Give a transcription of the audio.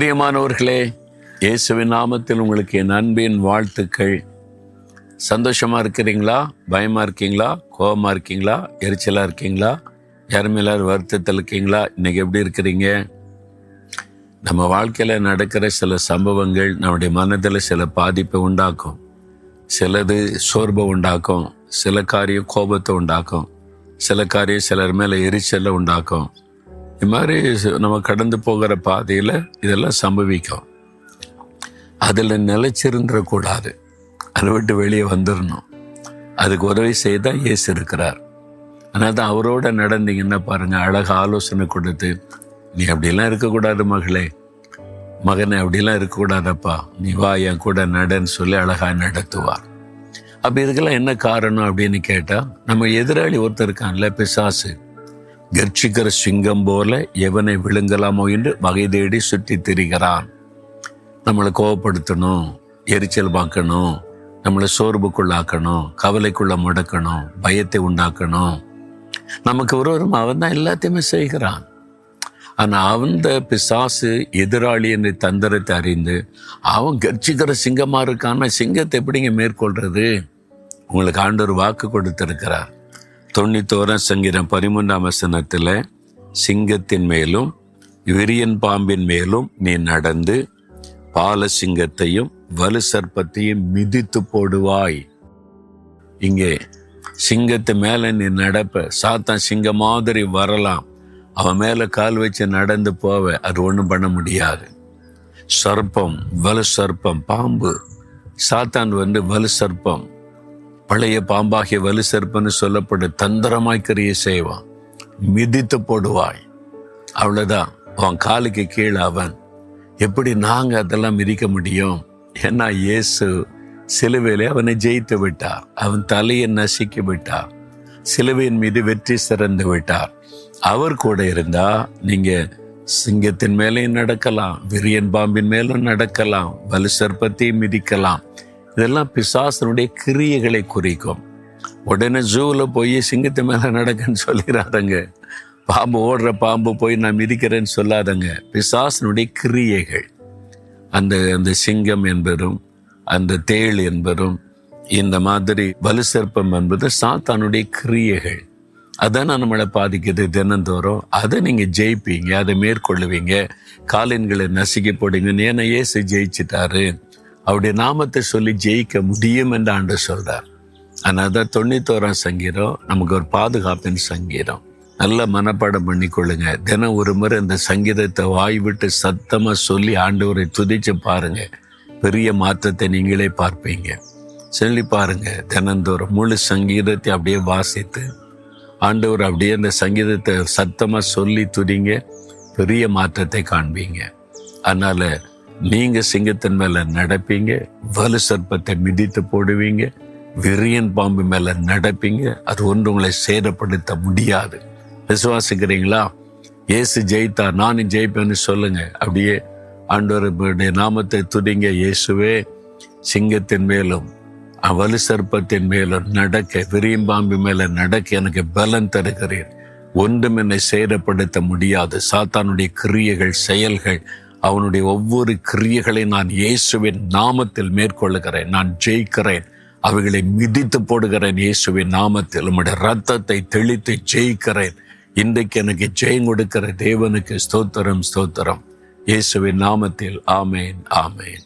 பிரியமானவர்களே, இயேசுவின் நாமத்தில் உங்களுக்கு என் அன்பின் வாழ்த்துக்கள். சந்தோஷமா இருக்கிறீங்களா? பயமா இருக்கீங்களா? கோபமா இருக்கீங்களா? எரிச்சலா இருக்கீங்களா? யாருமே எல்லாரும் வருத்தத்தில் இருக்கீங்களா? இன்னைக்கு எப்படி இருக்கிறீங்க? நம்ம வாழ்க்கையில நடக்கிற சில சம்பவங்கள் நம்முடைய மனதில் சில பாதிப்பை உண்டாக்கும். சிலது சோர்வை உண்டாக்கும், சில காரியம் கோபத்தை உண்டாக்கும், சில காரியம் சிலர் மேல எரிச்சலை உண்டாக்கும். இது மாதிரி நம்ம கடந்து போகிற பாதையில் இதெல்லாம் சம்பவிக்கும். அதில் நிலைச்சிருந்துடக்கூடாது, அதை விட்டு வெளியே வந்துடணும். அதுக்கு உதவி செய்ய தான் இயேசு இருக்கிறார். ஆனால் தான் அவரோட நடந்தீங்கன்னா பாருங்க, அழகாக ஆலோசனை கொடுத்து, நீ அப்படிலாம் இருக்கக்கூடாது மகளே, மகனை அப்படிலாம் இருக்கக்கூடாதப்பா, நீ வா என் கூட நடன்னு சொல்லி அழகாக நடத்துவார். அப்போ இதுக்கெல்லாம் என்ன காரணம் அப்படின்னு கேட்டால், நம்ம எதிராளி ஒருத்தர் இருக்கான்ல, பிசாசு, கர்ச்சிக்கிற சிங்கம் போல எவனை விழுங்கலாமோ என்று வகை தேடி சுற்றி திரிகிறான். நம்மளை கோவப்படுத்தணும், எரிச்சல் பார்க்கணும், நம்மளை சோர்வுக்குள்ளாக்கணும், கவலைக்குள்ள முடக்கணும், பயத்தை உண்டாக்கணும். நமக்கு ஒருவரும் அவன் தான் எல்லாத்தையுமே செய்கிறான். ஆனால் அந்த பிசாசு எதிராளி என்ற தந்திரத்தை அறிந்து அவன் கர்ச்சிக்கிற சிங்கமா இருக்கான்னா சிங்கத்தை எப்படிங்க மேற்கொள்றது? உங்களுக்கு ஆண்டவர் வாக்கு கொடுத்திருக்கிறார். 91 சங்கீதம் 13 சிங்கத்தின் மேலும் விரியன் பாம்பின் மேலும் நீ நடந்து பால சிங்கத்தையும் வலு சர்ப்பத்தையும் மிதித்து போடுவாய். இங்கே சிங்கத்து மேல நீ நடப்ப, சாத்தான் சிங்க மாதிரி வரலாம், அவன் மேல கால் வச்சு நடந்து போவ, அது ஒண்ணும் பண்ண முடியாது. சர்ப்பம், வலு சர்ப்பம், பாம்பு, சாத்தான் வலு சர்ப்பம், பழைய பாம்பாகிய வலு சர்ப்பன்னு சொல்லப்படும் தந்திரமாய் கிரியை செய்வான், மிதித்து போடுவாய். அவ்வளவுதான், அவன் காலுக்கு கீழே அவன். எப்படி நாங்க அதெல்லாம் மிதிக்க முடியும்? ஏன்னா இயேசு சிலுவையிலே அவனை ஜெயித்து விட்டார், அவன் தலையை நசுக்கி விட்டார், சிலுவையின் மீது வெற்றி சிறந்து விட்டார். அவர் கூட இருந்தா நீங்க சிங்கத்தின் மேலேயும் நடக்கலாம், விரியன் பாம்பின் மேலும் நடக்கலாம், வலு சர்ப்பத்தையும் மிதிக்கலாம். இதெல்லாம் பிசாசனுடைய கிரியைகளை குறிக்கும். உடனே ஜூவில் போய் சிங்கத்து மேலே நடக்கன்னு சொல்லிடாதங்க. பாம்பு, ஓடுற பாம்பு போய் நான் மிதிக்கிறேன்னு சொல்லாதங்க. பிசாசனுடைய கிரியைகள், அந்த சிங்கம் என்பதும் அந்த தேள் என்பதும் இந்த மாதிரி வலு சர்ப்பம் என்பது சாத்தானுடைய கிரியைகள். அதான் நம்மளை பாதிக்குது தினந்தோறும். அதை நீங்க ஜெயிப்பீங்க, அதை மேற்கொள்ளுவீங்க, காலின்களை நசுக்கி போடுங்க. ஏன்னா இயேசு ஜெயிச்சிட்டாரு, அவருடைய நாமத்தை சொல்லி ஜெயிக்க முடியும் என்று ஆண்டவர் சொல்றார். ஆனால் 91 சங்கீதம் நமக்கு ஒரு பாதுகாப்பின் சங்கீதம். நல்ல மனப்பாடம் பண்ணி கொள்ளுங்க. தினம் ஒரு முறை இந்த சங்கீதத்தை வாய் விட்டு சத்தமா சொல்லி ஆண்டவரை துதிச்சு பாருங்க, பெரிய மாற்றத்தை நீங்களே பார்ப்பீங்க. சொல்லி பாருங்க, தினந்தோறும் முழு சங்கீதத்தை அப்படியே வாசித்து ஆண்டவர் அப்படியே அந்த சங்கீதத்தை சத்தமா சொல்லி துதிங்க, பெரிய மாற்றத்தை காண்பீங்க. அதனால நீங்க சிங்கத்தின் மேல நடப்பீங்க, வலு சர்ப்பத்தை மிதித்து போடுவீங்க, விரியன் பாம்பு மேல நடப்பீங்க. அது ஒன்று உங்களை சேதப்படுத்த முடியாது. விசுவாசிக்கிறீங்களா? இயேசு ஜெயித்தார், நானும் ஜெயிப்பேன்னு சொல்லுங்க. அப்படியே ஆண்டவருடைய நாமத்தை துதிங்க. இயேசுவே, சிங்கத்தின் மேலும் வலு சர்ப்பத்தின் மேலும் நடக்க, விரியன் பாம்பு மேல நடக்க எனக்கு பலன் தருகிறேன். ஒன்றும் என்னை சேதப்படுத்த முடியாது. சாத்தானுடைய கிரியைகள், செயல்கள், அவனுடைய ஒவ்வொரு கிரியைகளை நான் இயேசுவின் நாமத்தில் மேற்கொள்ளுகிறேன். நான் ஜெயிக்கிறேன், அவைகளை மிதித்து போடுகிறேன். இயேசுவின் நாமத்தில் உம்முடைய ரத்தத்தை தெளித்து ஜெயிக்கிறேன். இன்றைக்கு எனக்கு ஜெயம் கொடுக்கிற தேவனுக்கு ஸ்தோத்திரம், ஸ்தோத்திரம். இயேசுவின் நாமத்தில் ஆமேன், ஆமேன்.